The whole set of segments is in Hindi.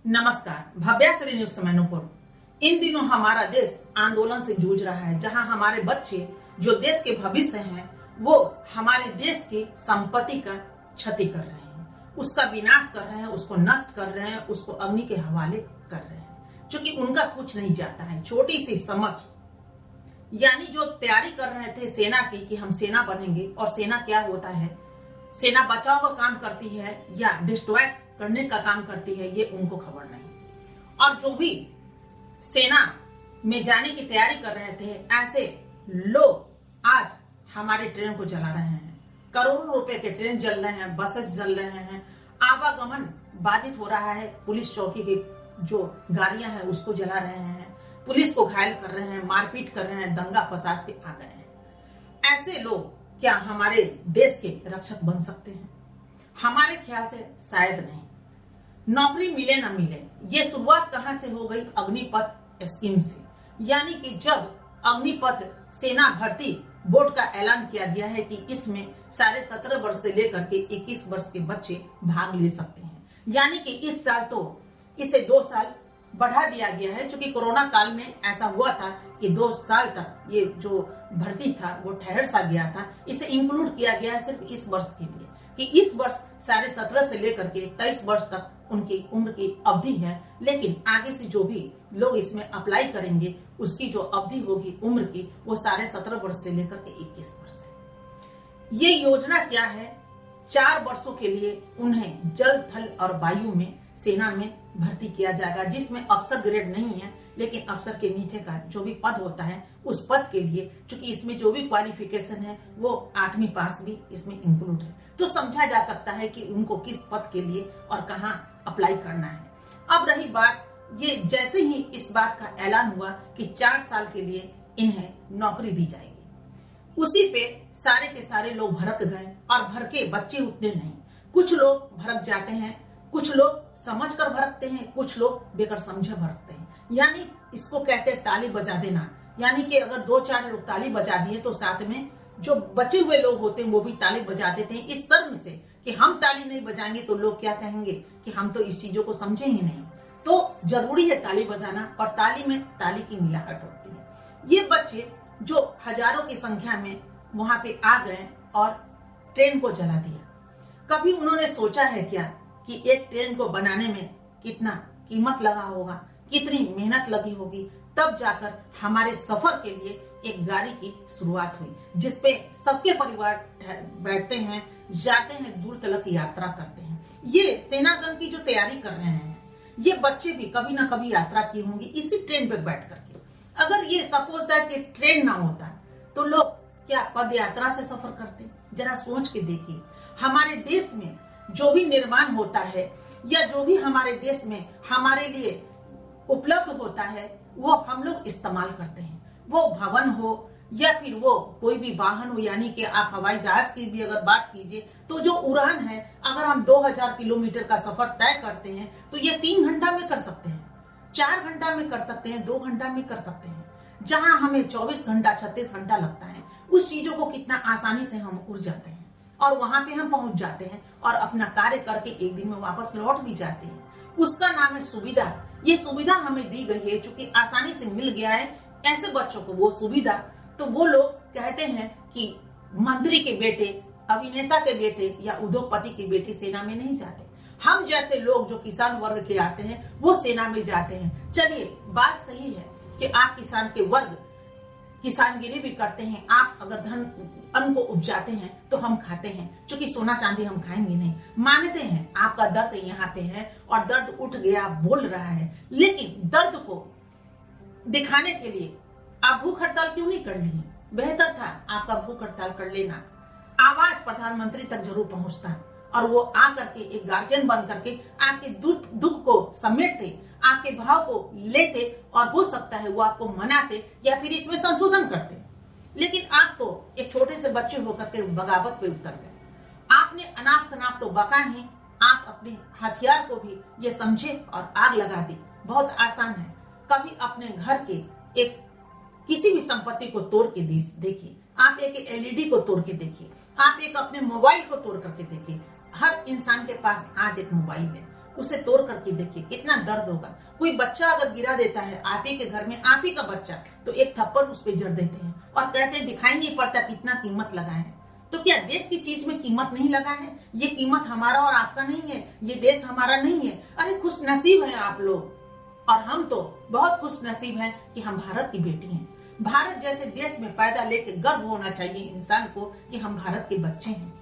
नमस्कार, भव्याश्री न्यूज से मैं नूपुर। इन दिनों हमारा देश आंदोलन से जूझ रहा है, जहां हमारे बच्चे जो देश के भविष्य हैं, वो हमारे देश की संपत्ति का क्षति कर रहे हैं, उसका विनाश कर रहे हैं, उसको नष्ट कर रहे हैं, उसको अग्नि के हवाले कर रहे हैं, क्योंकि उनका कुछ नहीं जाता है। छोटी सी समझ, यानी जो तैयारी कर रहे थे सेना की कि हम सेना बनेंगे, और सेना क्या होता है, सेना बचाव का काम करती है या डिस्ट्रॉय करने का काम करती है, ये उनको खबर नहीं। और जो भी सेना में जाने की तैयारी कर रहे थे, ऐसे लोग आज हमारे ट्रेन को जला रहे हैं। करोड़ों रुपए के ट्रेन जल रहे हैं, बसेस जल रहे हैं, आवागमन बाधित हो रहा है। पुलिस चौकी की जो गाड़ियां हैं उसको जला रहे हैं, पुलिस को घायल कर रहे हैं, मारपीट कर रहे हैं, दंगा फसाद पे आ गए हैं। ऐसे लोग क्या हमारे देश के रक्षक बन सकते हैं? हमारे ख्याल से शायद नहीं। नौकरी मिले ना मिले, ये शुरुआत कहां से हो गई? अग्निपथ स्कीम से। यानी कि जब अग्निपथ सेना भर्ती बोर्ड का ऐलान किया गया है कि इसमें 17.5 वर्ष से लेकर के 21 वर्ष के बच्चे भाग ले सकते हैं। यानी कि इस साल तो इसे 2 साल बढ़ा दिया गया है, क्योंकि कोरोना काल में ऐसा हुआ था कि 2 साल तक ये जो भर्ती था वो ठहर सा गया था। इसे इंक्लूड किया गया है सिर्फ इस वर्ष के लिए, कि इस वर्ष 17.5 से लेकर के 23 वर्ष तक उनकी उम्र की अवधि है। लेकिन आगे से जो भी लोग इसमें अप्लाई करेंगे, उसकी जो अवधि होगी उम्र की, वो 17.5 वर्ष से लेकर के 21 वर्ष है। ये योजना क्या है? 4 वर्षों के लिए उन्हें जल, थल और वायु में सेना में भर्ती किया जाएगा, जिसमें अफसर ग्रेड नहीं है, लेकिन अफसर के नीचे का जो भी पद होता है उस पद के लिए, क्योंकि इसमें जो भी क्वालिफिकेशन है वो 8वीं पास भी इसमें इंक्लूड है, तो समझा जा सकता है कि उनको किस पद के लिए और कहां अप्लाई करना है। अब रही बात, ये जैसे ही इस बात का ऐलान हुआ कि 4 साल के लिए इन्हें नौकरी दी जाएगी, उसी पे सारे के सारे लोग भड़क गए। और भड़के बच्चे उतने नहीं, कुछ लोग भड़क जाते हैं, कुछ लोग समझकर भड़कते हैं, कुछ लोग बेकर समझे भड़कते हैं। यानी इसको कहते हैं ताली बजा देना। यानी कि अगर 2-4 लोग ताली बजा दिए तो साथ में जो बचे हुए लोग होते हैं वो भी ताली बजा देते हैं, इस शर्म से कि हम ताली नहीं बजाएंगे तो लोग क्या कहेंगे कि हम तो इस चीजों को समझे ही नहीं। तो जरूरी है ताली बजाना, और ताली में ताली की मिलाहट होती है। ये बच्चे जो हजारों की संख्या में वहां पे आ गए और ट्रेन को जला दिया, कभी उन्होंने सोचा है क्या कि एक ट्रेन को बनाने में कितना कीमत लगा होगा, कितनी मेहनत लगी होगी, तब जाकर हमारे सफर के लिए एक गाड़ी की शुरुआत हुई, जिसपे सबके परिवार बैठते हैं, जाते हैं, दूर तलक यात्रा करते हैं। ये सेनागन की जो तैयारी कर रहे हैं, ये बच्चे भी कभी ना कभी यात्रा की होंगी इसी ट्रेन पे बैठ करके। अगर ये सपोज दैट कि ट्रेन ना होता तो लोग क्या पद यात्रा से सफर करते? जरा सोच के देखिए। हमारे देश में जो भी निर्माण होता है या जो भी हमारे देश में हमारे लिए उपलब्ध होता है, वो हम लोग इस्तेमाल करते हैं। वो भवन हो या फिर वो कोई भी वाहन हो, यानी कि आप हवाई जहाज की भी अगर बात कीजिए तो जो उड़ान है, अगर हम 2000 किलोमीटर का सफर तय करते हैं तो ये 3 घंटा में कर सकते हैं, 4 घंटा में कर सकते हैं, 2 घंटा में कर सकते हैं। जहां हमें 24 घंटा 36 घंटा लगता है, उस चीजों को कितना आसानी से हम उड़ जाते हैं और वहां पे हम पहुंच जाते हैं और अपना कार्य करके एक दिन में वापस लौट भी जाते हैं। उसका नाम है सुविधा। ये सुविधा हमें दी गई है, चूंकि आसानी से मिल गया है ऐसे बच्चों को वो सुविधा। तो वो लोग कहते हैं कि मंत्री के बेटे, अभिनेता के बेटे या उद्योगपति के बेटे सेना में नहीं जाते। हम जैसे लोग जो किसान वर्ग के आते हैं वो सेना में जाते हैं। चलिए, बात सही है कि आप किसान के वर्ग किसानगिरी भी करते हैं। आप अगर अन्न को उपजाते हैं तो हम खाते हैं, क्योंकि सोना चांदी हम खाएंगे नहीं। मानते हैं आपका दर्द यहाँ पे है और दर्द उठ गया, बोल रहा है, लेकिन दर्द को दिखाने के लिए आप भूख हड़ताल क्यों नहीं कर लिए? बेहतर था आपका भूख हड़ताल कर लेना, आवाज प्रधानमंत्री तक जरूर पहुंचता और वो आकर के एक गार्जियन बन करके आपके दुख को समेटते, आपके भाव को लेते, और हो सकता है वो आपको मनाते या फिर इसमें संशोधन करते। लेकिन आप तो एक छोटे से बच्चे होकर के बगावत पे उतर गए। आपने अनाप शनाप तो बका ही, आप अपने हथियार को भी ये समझे और आग लगा दी। बहुत आसान है। कभी अपने घर के एक किसी भी संपत्ति को तोड़ के देखिए, आप एक एलईडी को तोड़ के देखिए, आप एक अपने मोबाइल को तोड़ करके देखिए। हर इंसान के पास आज एक मोबाइल है, उसे तोड़ करके देखिए कितना दर्द होगा। कोई बच्चा अगर गिरा देता है आप ही के घर में, आप ही का बच्चा, तो एक थप्पड़ उस पर जड़ देते हैं और कहते हैं दिखाई नहीं पड़ता कितना कीमत लगा है। तो क्या देश की चीज में कीमत नहीं लगा है? ये कीमत हमारा और आपका नहीं है, ये देश हमारा नहीं है। अरे खुश नसीब है आप लोग, और हम तो बहुत खुश नसीब हैं कि हम भारत की बेटी हैं। भारत जैसे देश में पैदा लेके गर्व होना चाहिए इंसान को कि हम भारत के बच्चे हैं।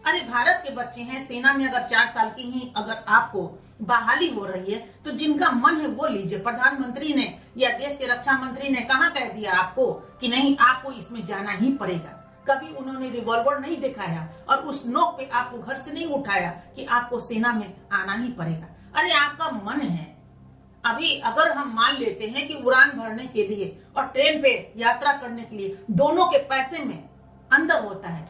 अरे भारत के बच्चे हैं, सेना में अगर 4 साल की ही अगर आपको बहाली हो रही है तो जिनका मन है वो लीजिए। प्रधानमंत्री ने या देश के रक्षा मंत्री ने कहाँ कह दिया आपको कि नहीं आपको इसमें जाना ही पड़ेगा? कभी उन्होंने रिवॉल्वर नहीं दिखाया और उस नोक पे आपको घर से नहीं उठाया कि आपको सेना में आना ही पड़ेगा। अरे आपका मन है। अभी अगर हम मान लेते हैं कि उड़ान भरने के लिए और ट्रेन पे यात्रा करने के लिए दोनों के पैसे में अंतर होता है,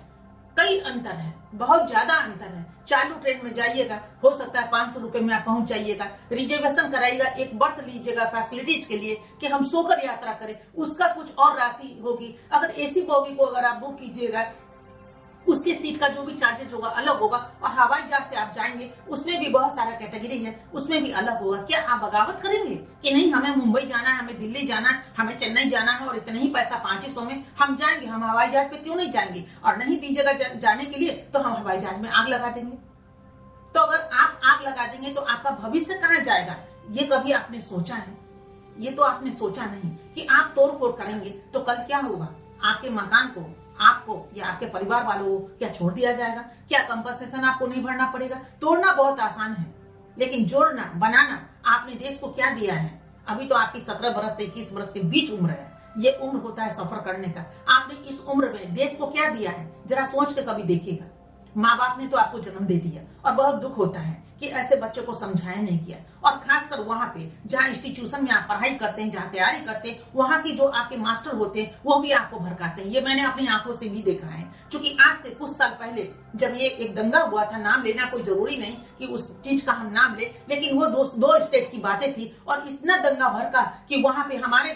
कई अंतर है, बहुत ज्यादा अंतर है। चालू ट्रेन में जाइएगा, हो सकता है 500 रुपए में आप पहुंच जाइएगा, रिजर्वेशन कराइएगा, एक बर्थ लीजिएगा फैसिलिटीज के लिए कि हम सोकर यात्रा करें, उसका कुछ और राशि होगी। अगर एसी बोगी को अगर आप बुक कीजिएगा, उसके सीट का जो भी चार्जेस होगा अलग होगा। और हवाई जहाज से आप जाएंगे उसमें भी बहुत सारा कैटेगरी है, उसमें भी अलग होगा। क्या आप बगावत करेंगे कि नहीं हमें मुंबई जाना है, हमें दिल्ली जाना है, हमें चेन्नई जाना है और इतना ही पैसा 2500 में हम जाएंगे, हम हवाई जहाज पे क्यों नहीं जाएंगे? और नहीं दीजिएगा जाने के लिए तो हम हवाई जहाज में आग लगा देंगे। तो अगर आप आग लगा देंगे तो आपका भविष्य कहाँ जाएगा? ये कभी आपने सोचा है? ये तो आपने सोचा नहीं कि आप तोड़ फोड़ करेंगे तो कल क्या होगा? आपके मकान को, आपको या आपके परिवार वालों को क्या छोड़ दिया जाएगा? क्या कंपनसेशन आपको नहीं भरना पड़ेगा? तोड़ना बहुत आसान है, लेकिन जोड़ना, बनाना, आपने देश को क्या दिया है? अभी तो आपकी 17 बरस से 21 बरस के बीच उम्र है। ये उम्र होता है सफर करने का। आपने इस उम्र में देश को क्या दिया है? जरा सोच के कभी देखिएगा। माँ बाप ने तो आपको जन्म दे दिया और बहुत दुख होता है कि ऐसे बच्चों को समझाया नहीं किया। और खासकर वहां पे जहाँ इंस्टीट्यूशन में आप पढ़ाई करते हैं, जहाँ तैयारी करते हैं, वहां की जो आपके मास्टर होते हैं वो भी आपको भड़काते हैं। ये मैंने अपनी आंखों से भी देखा है। क्योंकि आज से कुछ साल पहले जब ये एक दंगा हुआ था, नाम लेना कोई जरूरी नहीं कि उस चीज का हम नाम ले, लेकिन वो दो स्टेट की बातें थी और इतना दंगा भड़का कि वहां पे हमारे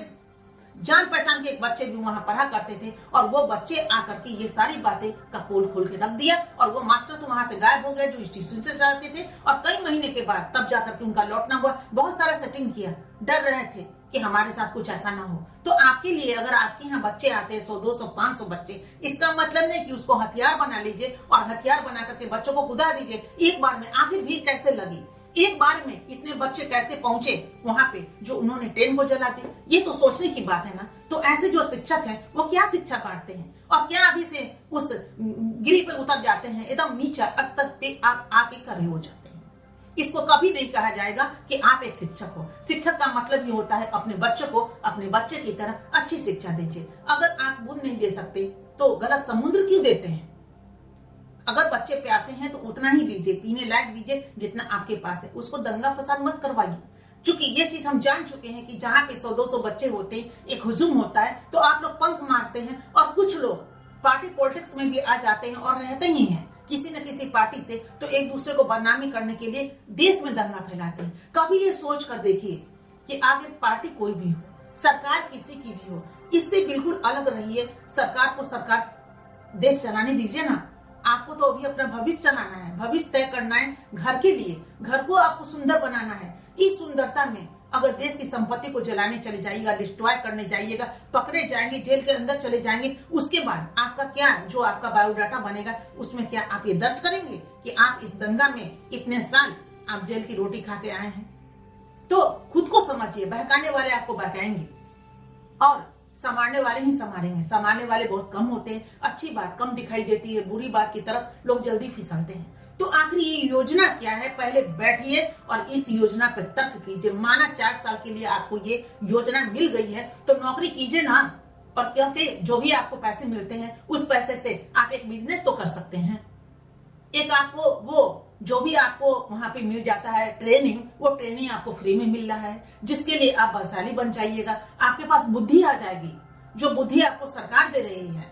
जान पहचान के एक बच्चे भी वहां पढ़ा करते थे और वो बच्चे आकर के ये सारी बातें का पोल खोल के रख दिया और वो मास्टर तो वहां से गायब हो गए जो इंस्टीट्यूशन से चलाते थे। और कई महीने के बाद तब जाकर के उनका लौटना हुआ। बहुत सारा सेटिंग किया, डर रहे थे कि हमारे साथ कुछ ऐसा ना हो। तो आपके लिए अगर आपके यहाँ बच्चे आते हैं 100, 200, 500 बच्चे, इसका मतलब नहीं कि उसको हथियार बना लीजिए और हथियार बना करके बच्चों को कुदा दीजिए एक बार में। आखिर भीड़ कैसे लगी? एक बार में इतने बच्चे कैसे पहुंचे वहां पे जो उन्होंने ट्रेन को जला दी? ये तो सोचने की बात है ना। तो ऐसे जो शिक्षक हैं वो क्या शिक्षा बांटते हैं और क्या अभी से उस गिरी पे उतर जाते हैं, एकदम नीचा स्तर पे आप आके खड़े हो जाते हैं। इसको कभी नहीं कहा जाएगा कि आप एक शिक्षक हो। शिक्षक का मतलब ये होता है अपने बच्चों को अपने बच्चे की तरह अच्छी शिक्षा दीजिए। अगर आप बूंद नहीं दे सकते तो गलत समुद्र क्यों देते हैं? अगर बच्चे प्यासे हैं तो उतना ही दीजिए, पीने लायक दीजिए जितना आपके पास है। उसको दंगा फसाद मत करवाइए। क्योंकि ये चीज हम जान चुके हैं कि जहां पे 100-200 बच्चे होते हैं, एक हुजूम होता है तो आप लोग पंख मारते हैं और कुछ लोग पार्टी पॉलिटिक्स में भी आ जाते हैं और रहते ही हैं किसी न किसी पार्टी से, तो एक दूसरे को बदनामी करने के लिए देश में दंगा फैलाते हैं। कभी ये सोच कर देखिए कि आगे पार्टी कोई भी हो, सरकार किसी की भी हो, इससे बिल्कुल अलग रहिए। सरकार को सरकार देश चलाने दीजिए ना। आपको तो अभी अपना भविष्य चलाना है, भविष्य तय करना है घर के लिए। घर को आपको सुंदर बनाना है। इस सुंदरता में अगर देश की संपत्ति को जलाने चले जाइएगा, डिस्ट्रॉय करने जाइएगा, पकड़े जाएंगे, जेल के अंदर चले जाएंगे, उसके बाद आपका क्या, जो आपका बायोडाटा बनेगा उसमें क्या आप ये दर्ज करेंगे कि आप इस दंगा में इतने साल आप जेल की रोटी खा के आए हैं? तो खुद को समझिए। बहकाने वाले आपको बहकाएंगे और संभालने वाले ही संभालेंगे। संभालने वाले बहुत कम होते हैं। अच्छी बात कम दिखाई देती है, बुरी बात की तरफ लोग जल्दी फिसलते हैं। तो आखिर ये योजना क्या है? पहले बैठिए और इस योजना पे तर्क कीजिए। माना 4 साल के लिए आपको ये योजना मिल गई है तो नौकरी कीजिए ना। और क्योंकि जो भी आपको पैसे मिलते हैं उस पैसे से आप एक बिजनेस तो कर सकते हैं। एक आपको वो जो भी आपको वहां पे मिल जाता है ट्रेनिंग, वो ट्रेनिंग आपको फ्री में मिल रहा है, जिसके लिए आप बलशाली बन जाइएगा। आपके पास बुद्धि आ जाएगी, जो बुद्धि आपको सरकार दे रही है।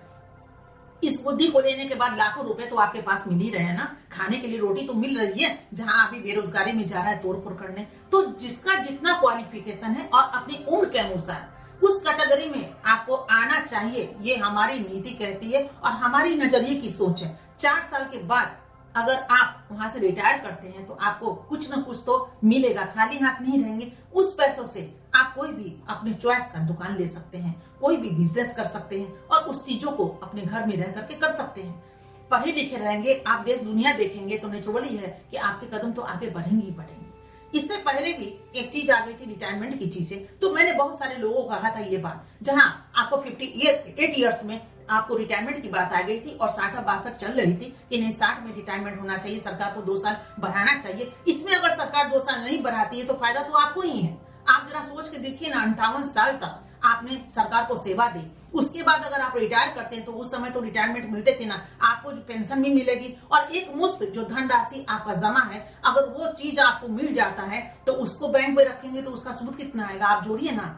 इस बुद्धि को लेने के बाद लाखों रुपए तो आपके पास मिल ही रहे हैं ना। खाने के लिए रोटी तो मिल रही है, जहां अभी बेरोजगारी में जा रहा है तोड़फोड़ करने। तो जिसका जितना क्वालिफिकेशन है और अपनी उम्र के अनुसार उस कैटेगरी में आपको आना चाहिए, ये हमारी नीति कहती है और हमारी नजरिए की सोच है। 4 साल के बाद अगर आप वहां से रिटायर करते हैं तो आपको कुछ ना कुछ तो मिलेगा, खाली हाथ नहीं रहेंगे। उस पैसों से आप कोई भी अपने चॉइस का दुकान ले सकते हैं, कोई भी बिजनेस कर सकते हैं और उस चीजों को अपने घर में रह करके कर सकते हैं। पढ़े लिखे रहेंगे, आप देश दुनिया देखेंगे तो नेचुरली है कि आपके कदम तो आगे बढ़ेंगे ही बढ़ेंगे। इससे पहले भी एक चीज आ गई थी रिटायरमेंट की चीजें, तो मैंने बहुत सारे लोगों को कहा था ये बात, जहां आपको 58 ईयर्स में आपको रिटायरमेंट की बात आ गई थी और 60-62 चल रही थी कि नहीं 60 में रिटायरमेंट होना चाहिए, सरकार को 2 साल बढ़ाना चाहिए। इसमें अगर सरकार 2 साल नहीं बढ़ाती है तो फायदा तो आपको ही है। आप जरा सोच के देखिए ना, 58 साल तक आपने सरकार को सेवा दी, उसके बाद अगर आप रिटायर करते हैं तो उस समय तो रिटायरमेंट मिलते थे ना, आपको जो पेंशन भी मिलेगी और एक मुश्त जो धनराशि आपका जमा है, अगर वो चीज आपको मिल जाता है तो उसको बैंक में रखेंगे तो उसका सूद कितना आएगा, आप जोड़िए ना।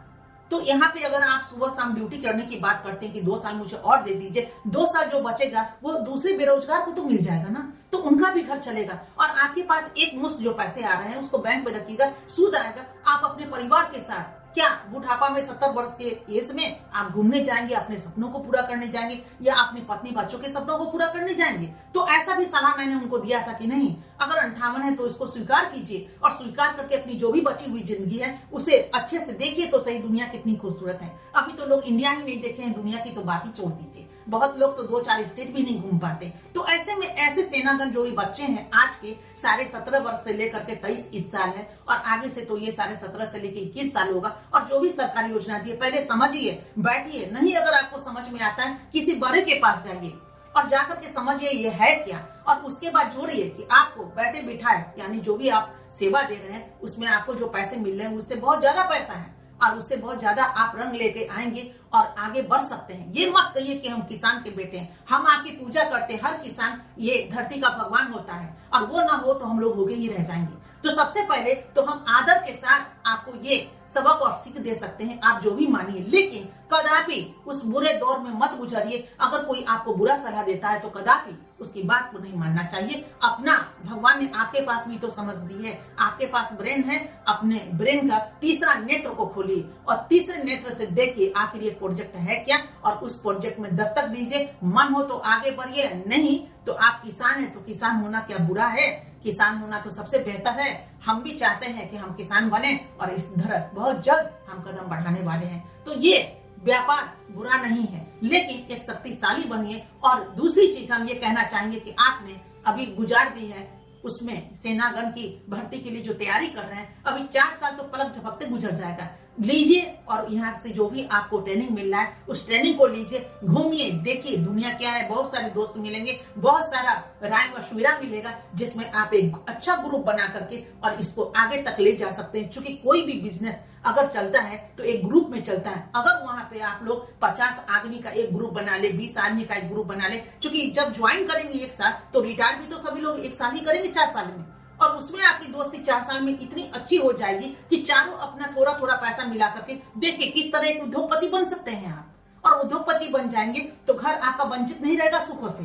तो यहाँ पे अगर आप सुबह शाम ड्यूटी करने की बात करते हैं कि 2 साल मुझे और दे दीजिए, 2 साल जो बचेगा वो दूसरे बेरोजगार को तो मिल जाएगा ना, तो उनका भी घर चलेगा और आपके पास एक मुश्त जो पैसे आ रहे हैं उसको बैंक में रखिएगा, सूद आएगा। आप अपने परिवार के साथ क्या बुढ़ापा में 70 वर्ष के एज में आप घूमने जाएंगे, अपने सपनों को पूरा करने जाएंगे या अपनी पत्नी बच्चों के सपनों को पूरा करने जाएंगे? तो ऐसा भी सलाह मैंने उनको दिया था कि नहीं, अगर 58 है तो इसको स्वीकार कीजिए और स्वीकार करके अपनी जो भी बची हुई जिंदगी है उसे अच्छे से देखिए तो सही, दुनिया कितनी खूबसूरत है। अभी तो लोग इंडिया ही नहीं देखे हैं, दुनिया की तो बात ही छोड़ दीजिए। बहुत लोग तो 2-4 स्टेट भी नहीं घूम पाते। तो ऐसे में ऐसे सेनागन जो भी बच्चे हैं आज के 17.5 वर्ष से लेकर के 23 साल है और आगे से तो ये 17.5 से लेकर 21 साल होगा, और जो भी सरकारी योजना दी है पहले समझिए, बैठिए, नहीं अगर आपको समझ में आता है किसी बड़े के पास जाइए और जाकर के समझिए ये है क्या, और उसके बाद जोड़िए कि आपको बैठे बिठाए, यानी जो भी आप सेवा दे रहे हैं उसमें आपको जो पैसे मिल रहे हैं उससे बहुत ज्यादा पैसा है और उससे बहुत ज्यादा आप रंग लेके आएंगे और आगे बढ़ सकते हैं। ये मत कहिए कि हम किसान के बेटे हैं, हम आपकी पूजा करते हैं, हर किसान ये धरती का भगवान होता है और वो ना हो तो हम लोग भूखे ही रह जाएंगे। तो सबसे पहले तो हम आदर के साथ आपको ये सबक और सीख दे सकते हैं, आप जो भी मानिए, लेकिन कदापि उस बुरे दौर में मत गुजरिए। अगर कोई आपको बुरा सलाह देता है तो कदापि उसकी बात को नहीं मानना चाहिए। अपना भगवान ने आपके पास भी तो समझ दी है, आपके पास ब्रेन है, अपने ब्रेन का तीसरा नेत्र को खोलिए और तीसरे नेत्र से देखिए आखिर ये प्रोजेक्ट है क्या, और उस प्रोजेक्ट में दस्तक दीजिए। मन हो तो आगे बढ़िए, नहीं तो आप किसान है तो किसान होना क्या बुरा है, किसान होना तो सबसे बेहतर है। हम भी चाहते हैं कि हम किसान बने और इस तरह बहुत जल्द हम कदम बढ़ाने वाले हैं। तो ये व्यापार बुरा नहीं है, लेकिन एक शक्तिशाली बनिए। और दूसरी चीज हम ये कहना चाहेंगे कि आपने अभी गुजार दी है उसमें सेनागन की भर्ती के लिए जो तैयारी कर रहे हैं, अभी 4 साल तो पलक झपकते गुजर जाएगा, लीजिए और यहाँ से जो भी आपको ट्रेनिंग मिल रहा है उस ट्रेनिंग को लीजिए, घूमिए, देखिए दुनिया क्या है, बहुत सारे दोस्त मिलेंगे, बहुत सारा राय मशविरा मिलेगा जिसमें आप एक अच्छा ग्रुप बना करके और इसको आगे तक ले जा सकते हैं। क्योंकि कोई भी बिजनेस अगर चलता है तो एक ग्रुप में चलता है। अगर वहां पे आप लोग 50 आदमी का एक ग्रुप बना ले, 20 आदमी का एक ग्रुप बना ले, क्योंकि जब ज्वाइन करेंगे एक साथ तो रिटायर भी तो सभी लोग एक साल ही करेंगे 4 साल में, और उसमें आपकी दोस्ती 4 साल में इतनी अच्छी हो जाएगी कि चारों अपना थोड़ा थोड़ा पैसा मिला करके देखिए किस तरह एक उद्योगपति बन सकते हैं आप। और उद्योगपति बन जाएंगे तो घर आपका वंचित नहीं रहेगा सुखों से,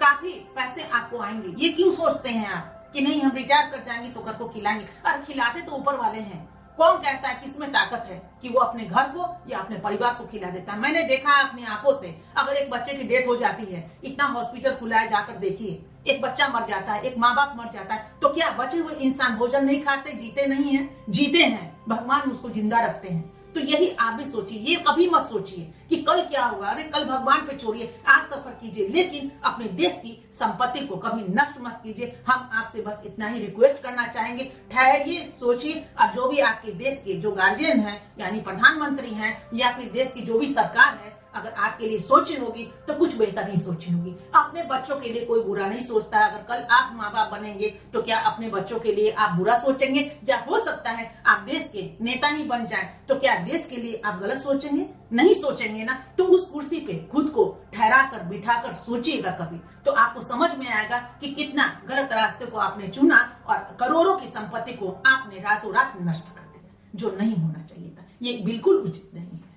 काफी पैसे आपको आएंगे। ये क्यों सोचते हैं आप कि नहीं हम रिटायर कर जाएंगे तो घर को खिलाएंगे? अरे खिलाते तो ऊपर वाले हैं, कौन कहता है किसमें ताकत है कि वो अपने घर को या अपने परिवार को खिला देता है? मैंने देखा है अपनी आंखों से, अगर एक बच्चे की डेथ हो जाती है, इतना हॉस्पिटल खुला है, जाकर देखिए, एक बच्चा मर जाता है, एक माँ बाप मर जाता है, तो क्या बचे हुए इंसान भोजन नहीं खाते, जीते नहीं है? जीते हैं, भगवान उसको जिंदा रखते हैं। तो यही आप भी सोचिए, ये कभी मत सोचिए कि कल क्या होगा, अरे कल भगवान पे छोड़िए, आज सफर कीजिए, लेकिन अपने देश की संपत्ति को कभी नष्ट मत कीजिए। हम आपसे बस इतना ही रिक्वेस्ट करना चाहेंगे, ठहरिए, सोचिए, और जो भी आपके देश के जो गार्जियन हैं, यानी प्रधानमंत्री हैं या फिर देश की जो भी सरकार है, अगर आपके लिए सोची होगी तो कुछ बेहतर ही सोची होगी। अपने बच्चों के लिए कोई बुरा नहीं सोचता है। अगर कल आप माँ बाप बनेंगे तो क्या अपने बच्चों के लिए आप बुरा सोचेंगे? या हो सकता है आप देश के नेता ही बन जाएं, तो क्या देश के लिए आप गलत सोचेंगे? नहीं सोचेंगे ना। तो उस कुर्सी पे खुद को ठहरा कर बिठा कर सोचिएगा कभी, तो आपको समझ में आएगा कि कितना गलत रास्ते को आपने चुना और करोड़ों की संपत्ति को आपने रातों रात नष्ट कर दिया, जो नहीं होना चाहिए था। ये बिल्कुल उचित नहीं है।